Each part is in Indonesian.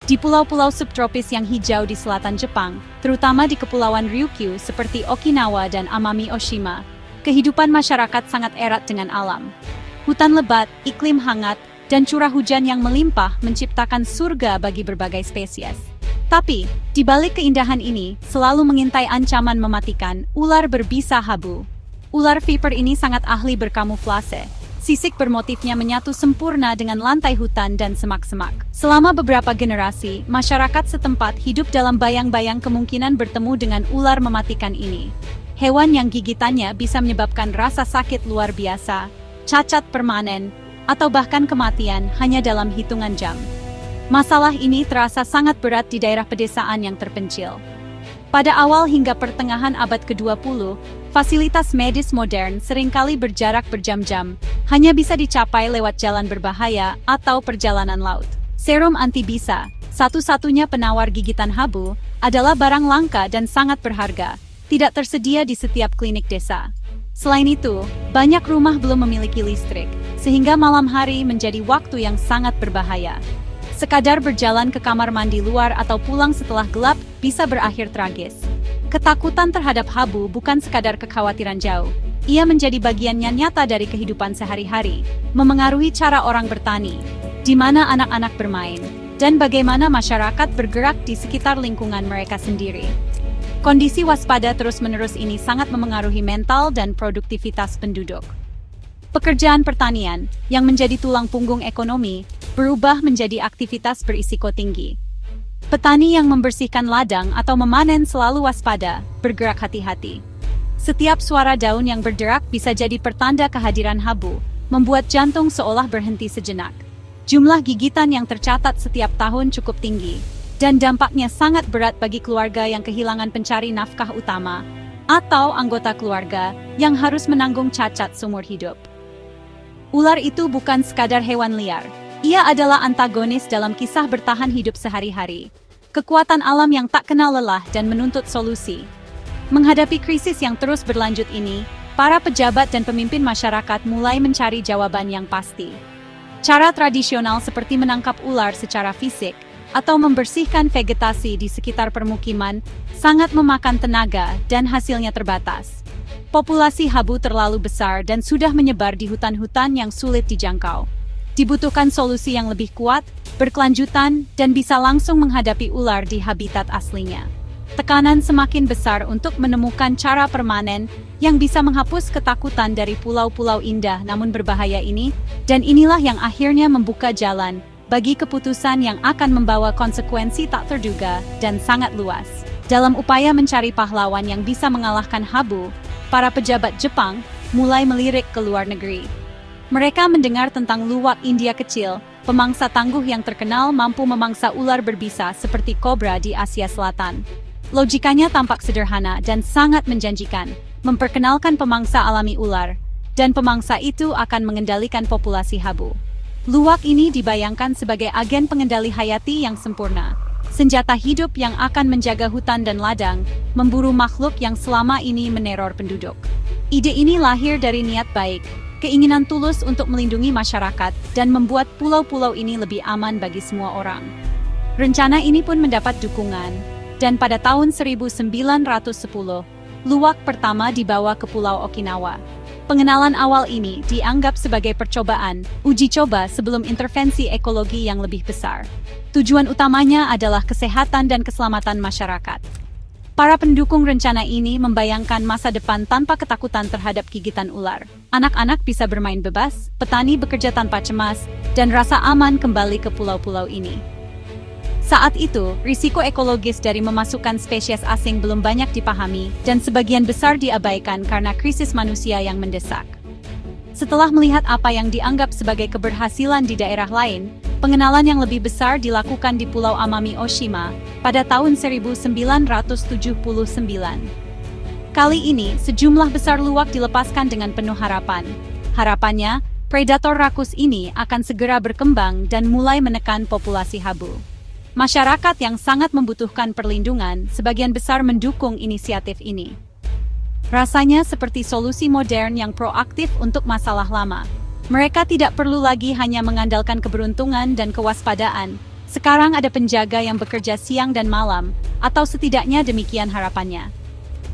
Di pulau-pulau subtropis yang hijau di selatan Jepang, terutama di kepulauan Ryukyu seperti Okinawa dan Amami Oshima, kehidupan masyarakat sangat erat dengan alam. Hutan lebat, iklim hangat, dan curah hujan yang melimpah menciptakan surga bagi berbagai spesies. Tapi, di balik keindahan ini, selalu mengintai ancaman mematikan, ular berbisa habu. Ular viper ini sangat ahli berkamuflase. Sisik bermotifnya menyatu sempurna dengan lantai hutan dan semak-semak. Selama beberapa generasi, masyarakat setempat hidup dalam bayang-bayang kemungkinan bertemu dengan ular mematikan ini. Hewan yang gigitannya bisa menyebabkan rasa sakit luar biasa, cacat permanen, atau bahkan kematian hanya dalam hitungan jam. Masalah ini terasa sangat berat di daerah pedesaan yang terpencil. Pada awal hingga pertengahan abad ke-20, fasilitas medis modern seringkali berjarak berjam-jam, hanya bisa dicapai lewat jalan berbahaya atau perjalanan laut. Serum antibisa, satu-satunya penawar gigitan habu, adalah barang langka dan sangat berharga, tidak tersedia di setiap klinik desa. Selain itu, banyak rumah belum memiliki listrik, sehingga malam hari menjadi waktu yang sangat berbahaya. Sekadar berjalan ke kamar mandi luar atau pulang setelah gelap bisa berakhir tragis. Ketakutan terhadap habu bukan sekadar kekhawatiran jauh. Ia menjadi bagiannya nyata dari kehidupan sehari-hari, memengaruhi cara orang bertani, di mana anak-anak bermain, dan bagaimana masyarakat bergerak di sekitar lingkungan mereka sendiri. Kondisi waspada terus-menerus ini sangat memengaruhi mental dan produktivitas penduduk. Pekerjaan pertanian, yang menjadi tulang punggung ekonomi, berubah menjadi aktivitas berisiko tinggi. Petani yang membersihkan ladang atau memanen selalu waspada, bergerak hati-hati. Setiap suara daun yang berderak bisa jadi pertanda kehadiran habu, membuat jantung seolah berhenti sejenak. Jumlah gigitan yang tercatat setiap tahun cukup tinggi, dan dampaknya sangat berat bagi keluarga yang kehilangan pencari nafkah utama, atau anggota keluarga yang harus menanggung cacat seumur hidup. Ular itu bukan sekadar hewan liar. Ia adalah antagonis dalam kisah bertahan hidup sehari-hari. Kekuatan alam yang tak kenal lelah dan menuntut solusi. Menghadapi krisis yang terus berlanjut ini, para pejabat dan pemimpin masyarakat mulai mencari jawaban yang pasti. Cara tradisional seperti menangkap ular secara fisik atau membersihkan vegetasi di sekitar permukiman sangat memakan tenaga dan hasilnya terbatas. Populasi habu terlalu besar dan sudah menyebar di hutan-hutan yang sulit dijangkau. Dibutuhkan solusi yang lebih kuat, berkelanjutan, dan bisa langsung menghadapi ular di habitat aslinya. Tekanan semakin besar untuk menemukan cara permanen yang bisa menghapus ketakutan dari pulau-pulau indah namun berbahaya ini, dan inilah yang akhirnya membuka jalan bagi keputusan yang akan membawa konsekuensi tak terduga dan sangat luas. Dalam upaya mencari pahlawan yang bisa mengalahkan habu, para pejabat Jepang mulai melirik ke luar negeri. Mereka mendengar tentang luwak India kecil, pemangsa tangguh yang terkenal mampu memangsa ular berbisa seperti kobra di Asia Selatan. Logikanya tampak sederhana dan sangat menjanjikan, memperkenalkan pemangsa alami ular, dan pemangsa itu akan mengendalikan populasi habu. Luwak ini dibayangkan sebagai agen pengendali hayati yang sempurna, senjata hidup yang akan menjaga hutan dan ladang, memburu makhluk yang selama ini meneror penduduk. Ide ini lahir dari niat baik, keinginan tulus untuk melindungi masyarakat dan membuat pulau-pulau ini lebih aman bagi semua orang. Rencana ini pun mendapat dukungan, dan pada tahun 1910, luwak pertama dibawa ke Pulau Okinawa. Pengenalan awal ini dianggap sebagai percobaan, uji coba sebelum intervensi ekologi yang lebih besar. Tujuan utamanya adalah kesehatan dan keselamatan masyarakat. Para pendukung rencana ini membayangkan masa depan tanpa ketakutan terhadap gigitan ular. Anak-anak bisa bermain bebas, petani bekerja tanpa cemas, dan rasa aman kembali ke pulau-pulau ini. Saat itu, risiko ekologis dari memasukkan spesies asing belum banyak dipahami, dan sebagian besar diabaikan karena krisis manusia yang mendesak. Setelah melihat apa yang dianggap sebagai keberhasilan di daerah lain, pengenalan yang lebih besar dilakukan di Pulau Amami Oshima pada tahun 1979. Kali ini, sejumlah besar luwak dilepaskan dengan penuh harapan. Harapannya, predator rakus ini akan segera berkembang dan mulai menekan populasi habu. Masyarakat yang sangat membutuhkan perlindungan sebagian besar mendukung inisiatif ini. Rasanya seperti solusi modern yang proaktif untuk masalah lama. Mereka tidak perlu lagi hanya mengandalkan keberuntungan dan kewaspadaan, Sekarang ada penjaga yang bekerja siang dan malam, atau setidaknya demikian harapannya.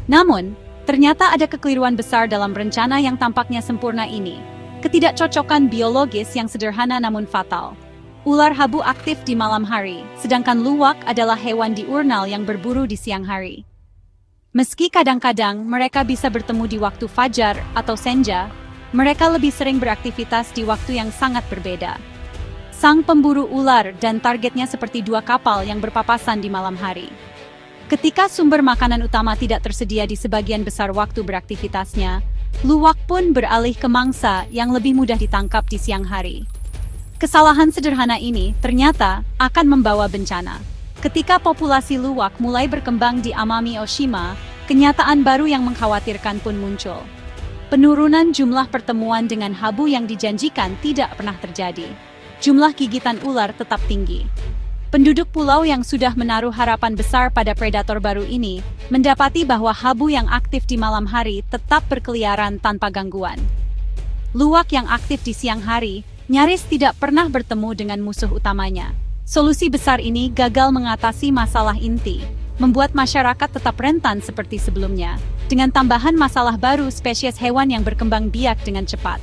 Namun, ternyata ada kekeliruan besar dalam rencana yang tampaknya sempurna ini. Ketidakcocokan biologis yang sederhana namun fatal. Ular habu aktif di malam hari, sedangkan luwak adalah hewan diurnal yang berburu di siang hari. Meski kadang-kadang mereka bisa bertemu di waktu fajar atau senja, mereka lebih sering beraktivitas di waktu yang sangat berbeda. Sang pemburu ular dan targetnya seperti dua kapal yang berpapasan di malam hari. Ketika sumber makanan utama tidak tersedia di sebagian besar waktu beraktivitasnya, luwak pun beralih ke mangsa yang lebih mudah ditangkap di siang hari. Kesalahan sederhana ini ternyata akan membawa bencana. Ketika populasi luwak mulai berkembang di Amami Oshima, kenyataan baru yang mengkhawatirkan pun muncul. Penurunan jumlah pertemuan dengan habu yang dijanjikan tidak pernah terjadi. Jumlah gigitan ular tetap tinggi. Penduduk pulau yang sudah menaruh harapan besar pada predator baru ini, mendapati bahwa habu yang aktif di malam hari tetap berkeliaran tanpa gangguan. Luwak yang aktif di siang hari, nyaris tidak pernah bertemu dengan musuh utamanya. Solusi besar ini gagal mengatasi masalah inti, membuat masyarakat tetap rentan seperti sebelumnya, dengan tambahan masalah baru spesies hewan yang berkembang biak dengan cepat.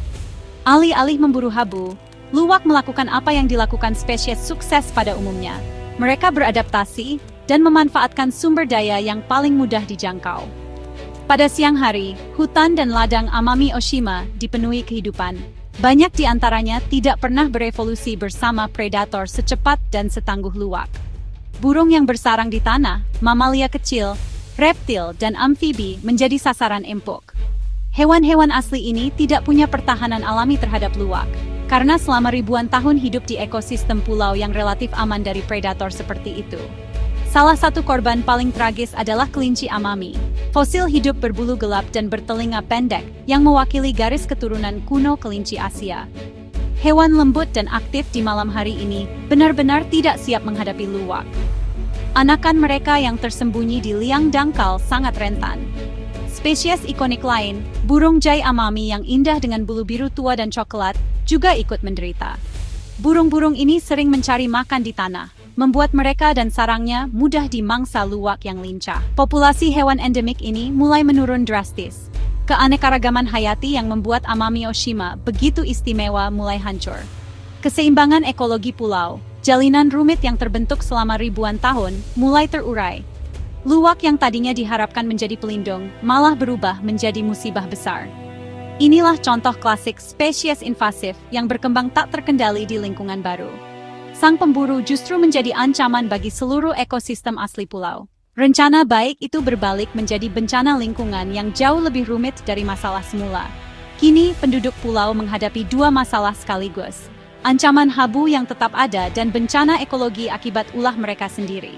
Alih-alih memburu habu, luwak melakukan apa yang dilakukan spesies sukses pada umumnya. Mereka beradaptasi dan memanfaatkan sumber daya yang paling mudah dijangkau. Pada siang hari, hutan dan ladang Amami Oshima dipenuhi kehidupan. Banyak di antaranya tidak pernah berevolusi bersama predator secepat dan setangguh luwak. Burung yang bersarang di tanah, mamalia kecil, reptil, dan amfibi menjadi sasaran empuk. Hewan-hewan asli ini tidak punya pertahanan alami terhadap luwak, karena selama ribuan tahun hidup di ekosistem pulau yang relatif aman dari predator seperti itu. Salah satu korban paling tragis adalah kelinci Amami, fosil hidup berbulu gelap dan bertelinga pendek yang mewakili garis keturunan kuno kelinci Asia. Hewan lembut dan aktif di malam hari ini benar-benar tidak siap menghadapi luwak. Anakan mereka yang tersembunyi di liang dangkal sangat rentan. Spesies ikonik lain, burung jay Amami yang indah dengan bulu biru tua dan coklat, juga ikut menderita. Burung-burung ini sering mencari makan di tanah, membuat mereka dan sarangnya mudah dimangsa luwak yang lincah. Populasi hewan endemik ini mulai menurun drastis. Keanekaragaman hayati yang membuat Amami Oshima begitu istimewa mulai hancur. Keseimbangan ekologi pulau, jalinan rumit yang terbentuk selama ribuan tahun, mulai terurai. Luwak yang tadinya diharapkan menjadi pelindung, malah berubah menjadi musibah besar. Inilah contoh klasik spesies invasif yang berkembang tak terkendali di lingkungan baru. Sang pemburu justru menjadi ancaman bagi seluruh ekosistem asli pulau. Rencana baik itu berbalik menjadi bencana lingkungan yang jauh lebih rumit dari masalah semula. Kini, penduduk pulau menghadapi dua masalah sekaligus. Ancaman habu yang tetap ada dan bencana ekologi akibat ulah mereka sendiri.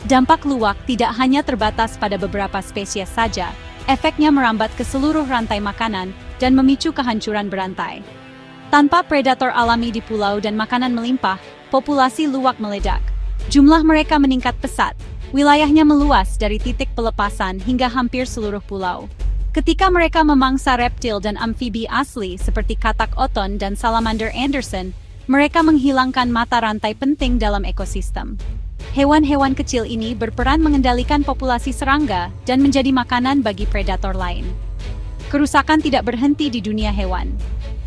Dampak luwak tidak hanya terbatas pada beberapa spesies saja, efeknya merambat ke seluruh rantai makanan dan memicu kehancuran berantai. Tanpa predator alami di pulau dan makanan melimpah, populasi luwak meledak. Jumlah mereka meningkat pesat, wilayahnya meluas dari titik pelepasan hingga hampir seluruh pulau. Ketika mereka memangsa reptil dan amfibi asli seperti katak oton dan salamander Anderson, mereka menghilangkan mata rantai penting dalam ekosistem. Hewan-hewan kecil ini berperan mengendalikan populasi serangga dan menjadi makanan bagi predator lain. Kerusakan tidak berhenti di dunia hewan.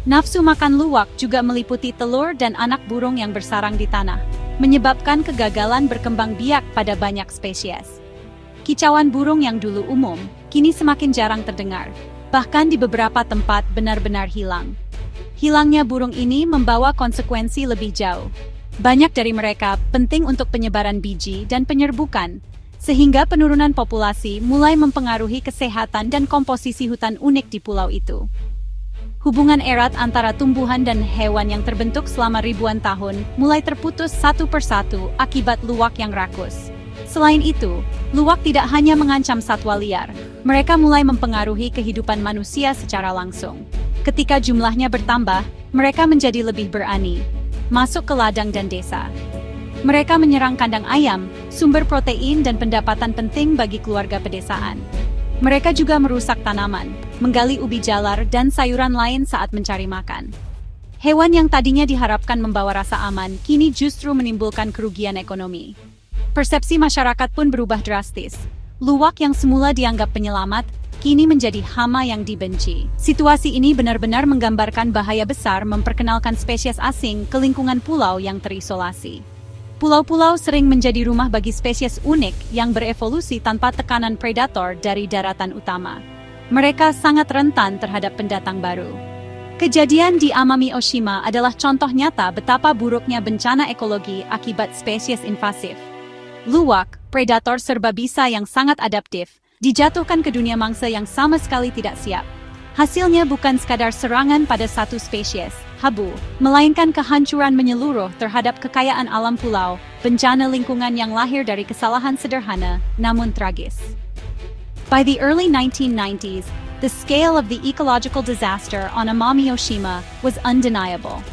Nafsu makan luwak juga meliputi telur dan anak burung yang bersarang di tanah, menyebabkan kegagalan berkembang biak pada banyak spesies. Kicauan burung yang dulu umum, kini semakin jarang terdengar, bahkan di beberapa tempat benar-benar hilang. Hilangnya burung ini membawa konsekuensi lebih jauh. Banyak dari mereka penting untuk penyebaran biji dan penyerbukan, sehingga penurunan populasi mulai mempengaruhi kesehatan dan komposisi hutan unik di pulau itu. Hubungan erat antara tumbuhan dan hewan yang terbentuk selama ribuan tahun mulai terputus satu persatu akibat luwak yang rakus. Selain itu, luwak tidak hanya mengancam satwa liar, mereka mulai mempengaruhi kehidupan manusia secara langsung. Ketika jumlahnya bertambah, mereka menjadi lebih berani masuk ke ladang dan desa. Mereka menyerang kandang ayam, sumber protein dan pendapatan penting bagi keluarga pedesaan. Mereka juga merusak tanaman, menggali ubi jalar dan sayuran lain saat mencari makan. Hewan yang tadinya diharapkan membawa rasa aman, kini justru menimbulkan kerugian ekonomi. Persepsi masyarakat pun berubah drastis. Luwak yang semula dianggap penyelamat, kini menjadi hama yang dibenci. Situasi ini benar-benar menggambarkan bahaya besar memperkenalkan spesies asing ke lingkungan pulau yang terisolasi. Pulau-pulau sering menjadi rumah bagi spesies unik yang berevolusi tanpa tekanan predator dari daratan utama. Mereka sangat rentan terhadap pendatang baru. Kejadian di Amami Oshima adalah contoh nyata betapa buruknya bencana ekologi akibat spesies invasif. Luwak, predator serbabisa yang sangat adaptif, dijatuhkan ke dunia mangsa yang sama sekali tidak siap. Hasilnya bukan sekadar serangan pada satu spesies, habu, melainkan kehancuran menyeluruh terhadap kekayaan alam pulau, bencana lingkungan yang lahir dari kesalahan sederhana, namun tragis. By the early 1990s, the scale of the ecological disaster on Amami Oshima was undeniable.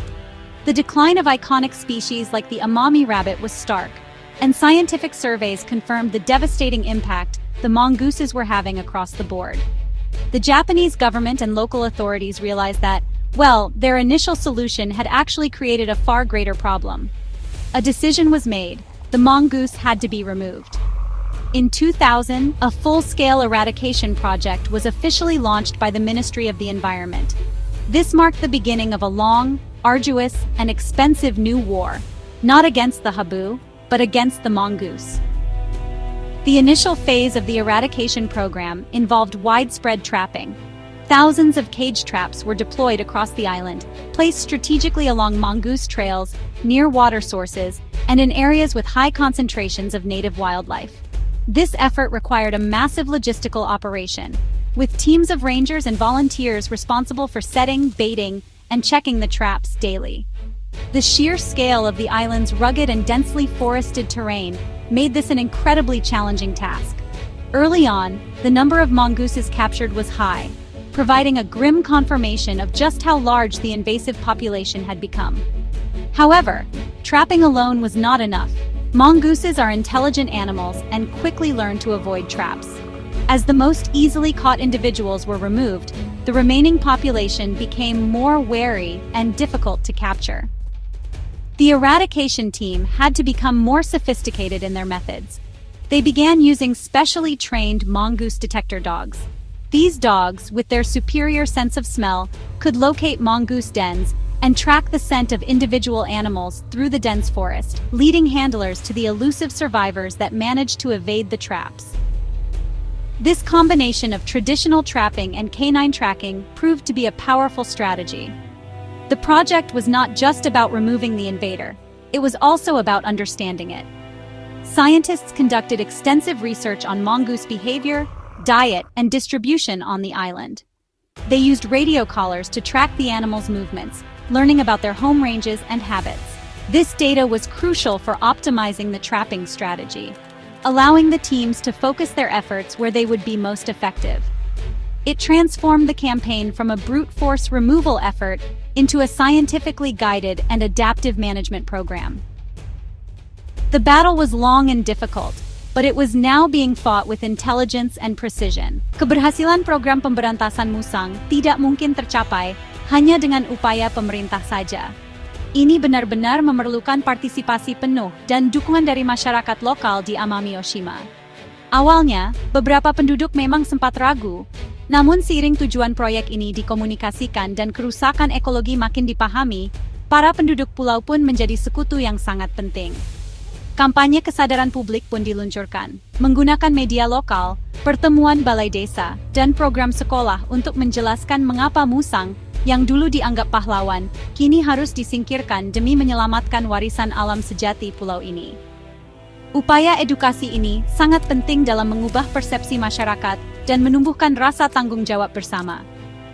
The decline of iconic species like the Amami rabbit was stark, and scientific surveys confirmed the devastating impact the mongooses were having across the board. The Japanese government and local authorities realized that, well, their initial solution had actually created a far greater problem. A decision was made. The mongoose had to be removed. In 2000, a full-scale eradication project was officially launched by the Ministry of the Environment. This marked the beginning of a long, arduous, and expensive new war, not against the habu, but against the mongoose. The initial phase of the eradication program involved widespread trapping. Thousands of cage traps were deployed across the island, placed strategically along mongoose trails, near water sources, and in areas with high concentrations of native wildlife. This effort required a massive logistical operation, with teams of rangers and volunteers responsible for setting, baiting, and checking the traps daily. The sheer scale of the island's rugged and densely forested terrain made this an incredibly challenging task. Early on, the number of mongooses captured was high, providing a grim confirmation of just how large the invasive population had become. However, trapping alone was not enough. Mongooses are intelligent animals and quickly learn to avoid traps. As the most easily caught individuals were removed, the remaining population became more wary and difficult to capture. The eradication team had to become more sophisticated in their methods. They began using specially trained mongoose detector dogs. These dogs, with their superior sense of smell, could locate mongoose dens and track the scent of individual animals through the dense forest, leading handlers to the elusive survivors that managed to evade the traps. This combination of traditional trapping and canine tracking proved to be a powerful strategy. The project was not just about removing the invader, it was also about understanding it. Scientists conducted extensive research on mongoose behavior, diet, and distribution on the island. They used radio collars to track the animals' movements, learning about their home ranges and habits. This data was crucial for optimizing the trapping strategy, allowing the teams to focus their efforts where they would be most effective. It transformed the campaign from a brute force removal effort into a scientifically guided and adaptive management program. The battle was long and difficult, but it was now being fought with intelligence and precision. Keberhasilan program pemberantasan musang tidak mungkin tercapai hanya dengan upaya pemerintah saja. Ini benar-benar memerlukan partisipasi penuh dan dukungan dari masyarakat lokal di Amami Oshima. Awalnya, beberapa penduduk memang sempat ragu, namun seiring tujuan proyek ini dikomunikasikan dan kerusakan ekologi makin dipahami, para penduduk pulau pun menjadi sekutu yang sangat penting. Kampanye kesadaran publik pun diluncurkan, menggunakan media lokal, pertemuan balai desa, dan program sekolah untuk menjelaskan mengapa musang, yang dulu dianggap pahlawan, kini harus disingkirkan demi menyelamatkan warisan alam sejati pulau ini. Upaya edukasi ini sangat penting dalam mengubah persepsi masyarakat dan menumbuhkan rasa tanggung jawab bersama.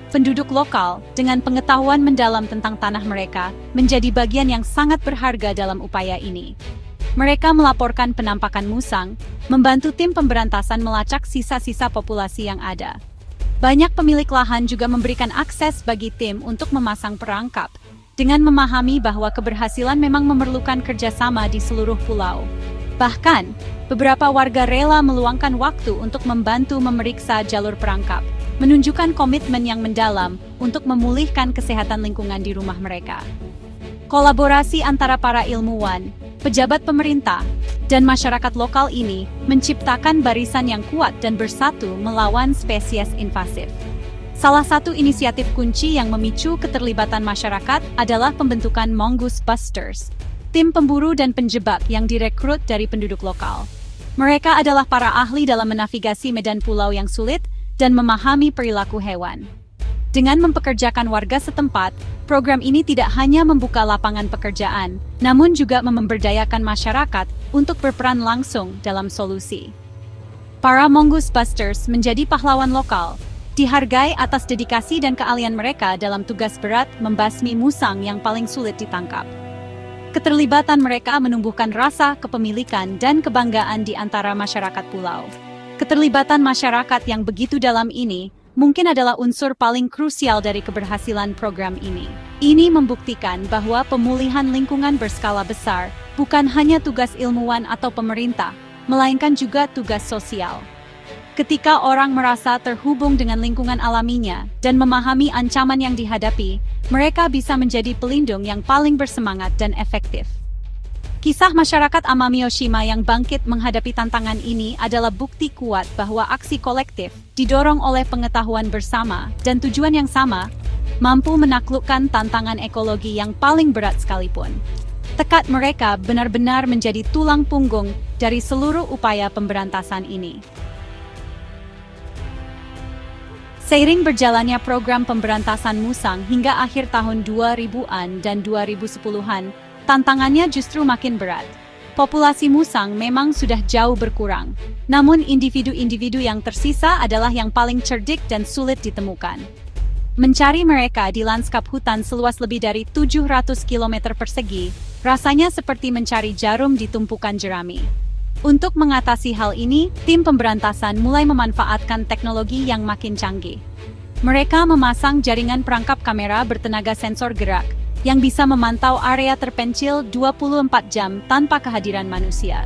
Penduduk lokal, dengan pengetahuan mendalam tentang tanah mereka, menjadi bagian yang sangat berharga dalam upaya ini. Mereka melaporkan penampakan musang, membantu tim pemberantasan melacak sisa-sisa populasi yang ada. Banyak pemilik lahan juga memberikan akses bagi tim untuk memasang perangkap, dengan memahami bahwa keberhasilan memang memerlukan kerjasama di seluruh pulau. Bahkan, beberapa warga rela meluangkan waktu untuk membantu memeriksa jalur perangkap, menunjukkan komitmen yang mendalam untuk memulihkan kesehatan lingkungan di rumah mereka. Kolaborasi antara para ilmuwan, pejabat pemerintah, dan masyarakat lokal ini menciptakan barisan yang kuat dan bersatu melawan spesies invasif. Salah satu inisiatif kunci yang memicu keterlibatan masyarakat adalah pembentukan Mongoose Busters, tim pemburu dan penjebak yang direkrut dari penduduk lokal. Mereka adalah para ahli dalam menavigasi medan pulau yang sulit dan memahami perilaku hewan. Dengan mempekerjakan warga setempat, program ini tidak hanya membuka lapangan pekerjaan, namun juga memberdayakan masyarakat untuk berperan langsung dalam solusi. Para Mongoose Busters menjadi pahlawan lokal, dihargai atas dedikasi dan keahlian mereka dalam tugas berat membasmi musang yang paling sulit ditangkap. Keterlibatan mereka menumbuhkan rasa kepemilikan dan kebanggaan di antara masyarakat pulau. Keterlibatan masyarakat yang begitu dalam ini mungkin adalah unsur paling krusial dari keberhasilan program ini. Ini membuktikan bahwa pemulihan lingkungan berskala besar bukan hanya tugas ilmuwan atau pemerintah, melainkan juga tugas sosial. Ketika orang merasa terhubung dengan lingkungan alaminya dan memahami ancaman yang dihadapi, mereka bisa menjadi pelindung yang paling bersemangat dan efektif. Kisah masyarakat Amami Oshima yang bangkit menghadapi tantangan ini adalah bukti kuat bahwa aksi kolektif, didorong oleh pengetahuan bersama dan tujuan yang sama, mampu menaklukkan tantangan ekologi yang paling berat sekalipun. Tekad mereka benar-benar menjadi tulang punggung dari seluruh upaya pemberantasan ini. Seiring berjalannya program pemberantasan musang hingga akhir tahun 2000-an dan 2010-an, tantangannya justru makin berat. Populasi musang memang sudah jauh berkurang, namun individu-individu yang tersisa adalah yang paling cerdik dan sulit ditemukan. Mencari mereka di lanskap hutan seluas lebih dari 700 km persegi, rasanya seperti mencari jarum di tumpukan jerami. Untuk mengatasi hal ini, tim pemberantasan mulai memanfaatkan teknologi yang makin canggih. Mereka memasang jaringan perangkap kamera bertenaga sensor gerak, yang bisa memantau area terpencil 24 jam tanpa kehadiran manusia.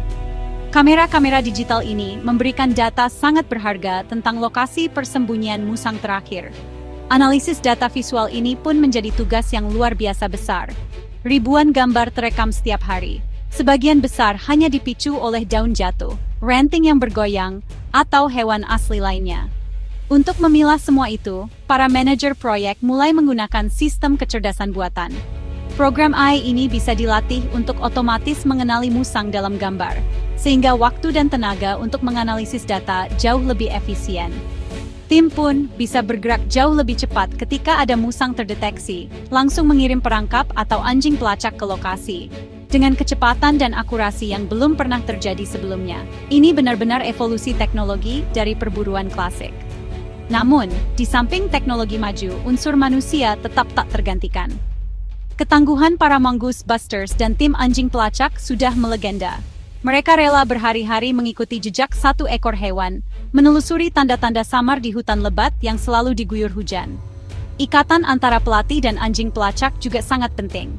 Kamera-kamera digital ini memberikan data sangat berharga tentang lokasi persembunyian musang terakhir. Analisis data visual ini pun menjadi tugas yang luar biasa besar. Ribuan gambar terekam setiap hari. Sebagian besar hanya dipicu oleh daun jatuh, ranting yang bergoyang, atau hewan asli lainnya. Untuk memilah semua itu, para manajer proyek mulai menggunakan sistem kecerdasan buatan. Program AI ini bisa dilatih untuk otomatis mengenali musang dalam gambar, sehingga waktu dan tenaga untuk menganalisis data jauh lebih efisien. Tim pun bisa bergerak jauh lebih cepat ketika ada musang terdeteksi, langsung mengirim perangkap atau anjing pelacak ke lokasi, dengan kecepatan dan akurasi yang belum pernah terjadi sebelumnya. Ini benar-benar evolusi teknologi dari perburuan klasik. Namun, di samping teknologi maju, unsur manusia tetap tak tergantikan. Ketangguhan para Mongoose Busters dan tim anjing pelacak sudah melegenda. Mereka rela berhari-hari mengikuti jejak satu ekor hewan, menelusuri tanda-tanda samar di hutan lebat yang selalu diguyur hujan. Ikatan antara pelatih dan anjing pelacak juga sangat penting.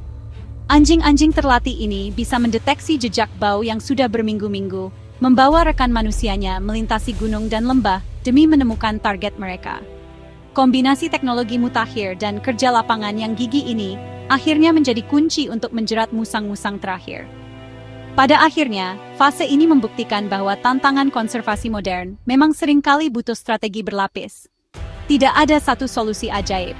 Anjing-anjing terlatih ini bisa mendeteksi jejak bau yang sudah berminggu-minggu, membawa rekan manusianya melintasi gunung dan lembah demi menemukan target mereka. Kombinasi teknologi mutakhir dan kerja lapangan yang gigih ini akhirnya menjadi kunci untuk menjerat musang-musang terakhir. Pada akhirnya, fase ini membuktikan bahwa tantangan konservasi modern memang seringkali butuh strategi berlapis. Tidak ada satu solusi ajaib.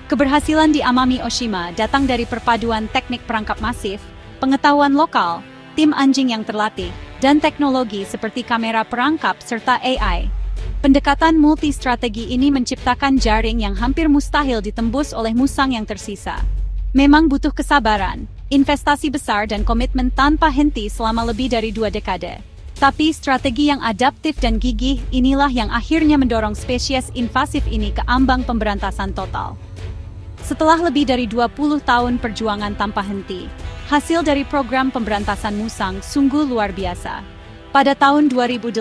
Keberhasilan di Amami Oshima datang dari perpaduan teknik perangkap masif, pengetahuan lokal, tim anjing yang terlatih, dan teknologi seperti kamera perangkap serta AI. Pendekatan multi-strategi ini menciptakan jaring yang hampir mustahil ditembus oleh musang yang tersisa. Memang butuh kesabaran, investasi besar dan komitmen tanpa henti selama lebih dari 2 dekade. Tapi strategi yang adaptif dan gigih inilah yang akhirnya mendorong spesies invasif ini ke ambang pemberantasan total. Setelah lebih dari 20 tahun perjuangan tanpa henti, hasil dari program pemberantasan musang sungguh luar biasa. Pada tahun 2018,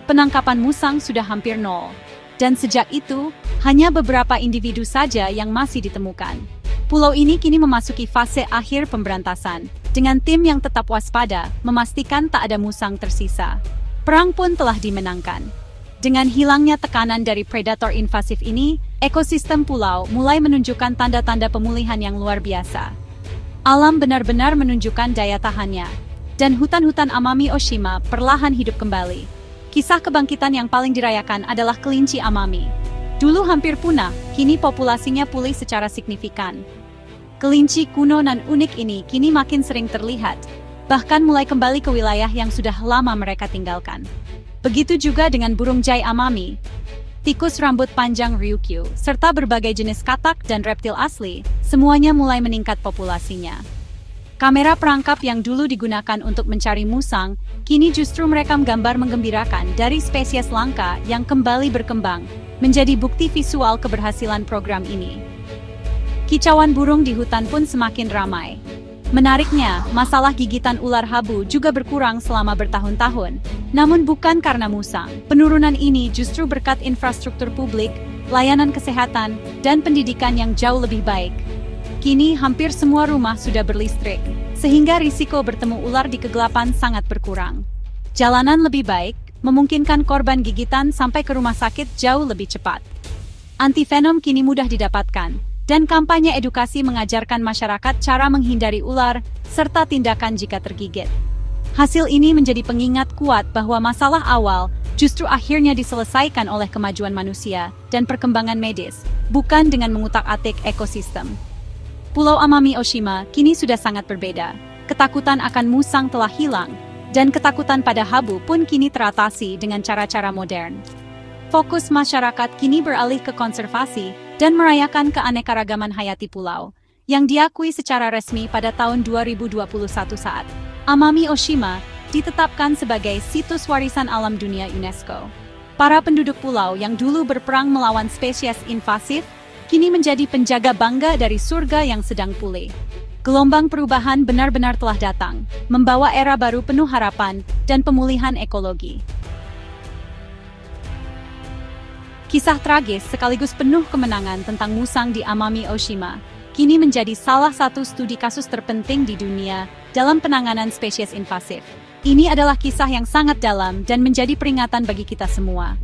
penangkapan musang sudah hampir nol. Dan sejak itu, hanya beberapa individu saja yang masih ditemukan. Pulau ini kini memasuki fase akhir pemberantasan, dengan tim yang tetap waspada, memastikan tak ada musang tersisa. Perang pun telah dimenangkan. Dengan hilangnya tekanan dari predator invasif ini, ekosistem pulau mulai menunjukkan tanda-tanda pemulihan yang luar biasa. Alam benar-benar menunjukkan daya tahannya, dan hutan-hutan Amami Oshima perlahan hidup kembali. Kisah kebangkitan yang paling dirayakan adalah kelinci Amami. Dulu hampir punah, kini populasinya pulih secara signifikan. Kelinci kuno dan unik ini kini makin sering terlihat, bahkan mulai kembali ke wilayah yang sudah lama mereka tinggalkan. Begitu juga dengan burung jay Amami, tikus rambut panjang Ryukyu, serta berbagai jenis katak dan reptil asli, semuanya mulai meningkat populasinya. Kamera perangkap yang dulu digunakan untuk mencari musang, kini justru merekam gambar menggembirakan dari spesies langka yang kembali berkembang, menjadi bukti visual keberhasilan program ini. Kicauan burung di hutan pun semakin ramai. Menariknya, masalah gigitan ular habu juga berkurang selama bertahun-tahun. Namun bukan karena musang. Penurunan ini justru berkat infrastruktur publik, layanan kesehatan, dan pendidikan yang jauh lebih baik. Kini hampir semua rumah sudah berlistrik, sehingga risiko bertemu ular di kegelapan sangat berkurang. Jalanan lebih baik, memungkinkan korban gigitan sampai ke rumah sakit jauh lebih cepat. Antivenom kini mudah didapatkan, dan kampanye edukasi mengajarkan masyarakat cara menghindari ular, serta tindakan jika tergigit. Hasil ini menjadi pengingat kuat bahwa masalah awal justru akhirnya diselesaikan oleh kemajuan manusia dan perkembangan medis, bukan dengan mengutak-atik ekosistem. Pulau Amami Oshima kini sudah sangat berbeda. Ketakutan akan musang telah hilang, dan ketakutan pada habu pun kini teratasi dengan cara-cara modern. Fokus masyarakat kini beralih ke konservasi dan merayakan keanekaragaman hayati pulau, yang diakui secara resmi pada tahun 2021 saat Amami Oshima ditetapkan sebagai Situs Warisan Alam Dunia UNESCO. Para penduduk pulau yang dulu berperang melawan spesies invasif, kini menjadi penjaga bangga dari surga yang sedang pulih. Gelombang perubahan benar-benar telah datang, membawa era baru penuh harapan dan pemulihan ekologi. Kisah tragis sekaligus penuh kemenangan tentang musang di Amami Oshima kini menjadi salah satu studi kasus terpenting di dunia dalam penanganan spesies invasif. Ini adalah kisah yang sangat dalam dan menjadi peringatan bagi kita semua.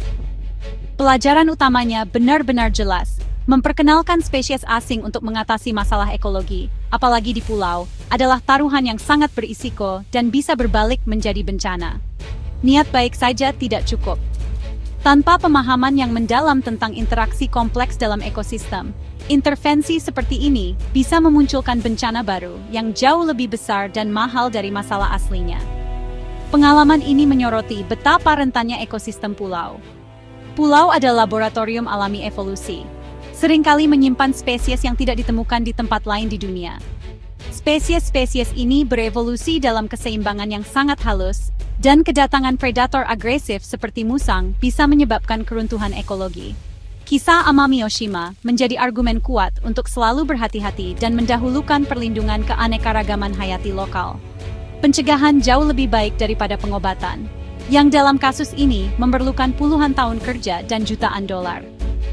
Pelajaran utamanya benar-benar jelas, memperkenalkan spesies asing untuk mengatasi masalah ekologi, apalagi di pulau, adalah taruhan yang sangat berisiko dan bisa berbalik menjadi bencana. Niat baik saja tidak cukup. Tanpa pemahaman yang mendalam tentang interaksi kompleks dalam ekosistem, intervensi seperti ini bisa memunculkan bencana baru yang jauh lebih besar dan mahal dari masalah aslinya. Pengalaman ini menyoroti betapa rentannya ekosistem pulau. Pulau adalah laboratorium alami evolusi, seringkali menyimpan spesies yang tidak ditemukan di tempat lain di dunia. Spesies-spesies ini berevolusi dalam keseimbangan yang sangat halus, dan kedatangan predator agresif seperti musang bisa menyebabkan keruntuhan ekologi. Kisah Amami Oshima menjadi argumen kuat untuk selalu berhati-hati dan mendahulukan perlindungan keanekaragaman hayati lokal. Pencegahan jauh lebih baik daripada pengobatan, yang dalam kasus ini memerlukan puluhan tahun kerja dan jutaan dolar.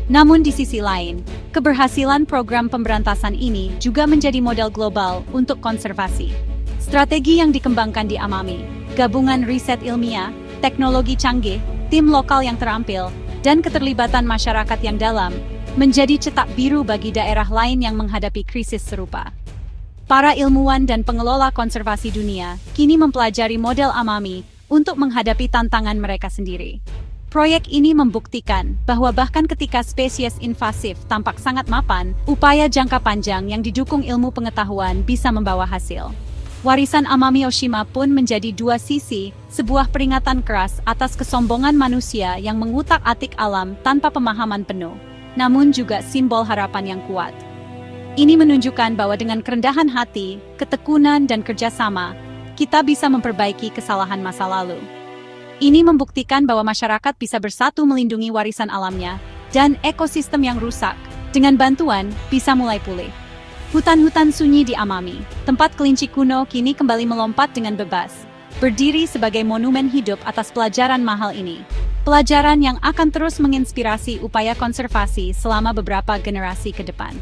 Namun di sisi lain, keberhasilan program pemberantasan ini juga menjadi model global untuk konservasi. Strategi yang dikembangkan di Amami, gabungan riset ilmiah, teknologi canggih, tim lokal yang terampil, dan keterlibatan masyarakat yang dalam, menjadi cetak biru bagi daerah lain yang menghadapi krisis serupa. Para ilmuwan dan pengelola konservasi dunia kini mempelajari model Amami untuk menghadapi tantangan mereka sendiri. Proyek ini membuktikan bahwa bahkan ketika spesies invasif tampak sangat mapan, upaya jangka panjang yang didukung ilmu pengetahuan bisa membawa hasil. Warisan Amami Oshima pun menjadi dua sisi, sebuah peringatan keras atas kesombongan manusia yang mengutak-atik alam tanpa pemahaman penuh, namun juga simbol harapan yang kuat. Ini menunjukkan bahwa dengan kerendahan hati, ketekunan, dan kerjasama, kita bisa memperbaiki kesalahan masa lalu. Ini membuktikan bahwa masyarakat bisa bersatu melindungi warisan alamnya, dan ekosistem yang rusak, dengan bantuan, bisa mulai pulih. Hutan-hutan sunyi di Amami, tempat kelinci kuno kini kembali melompat dengan bebas, berdiri sebagai monumen hidup atas pelajaran mahal ini. Pelajaran yang akan terus menginspirasi upaya konservasi selama beberapa generasi ke depan.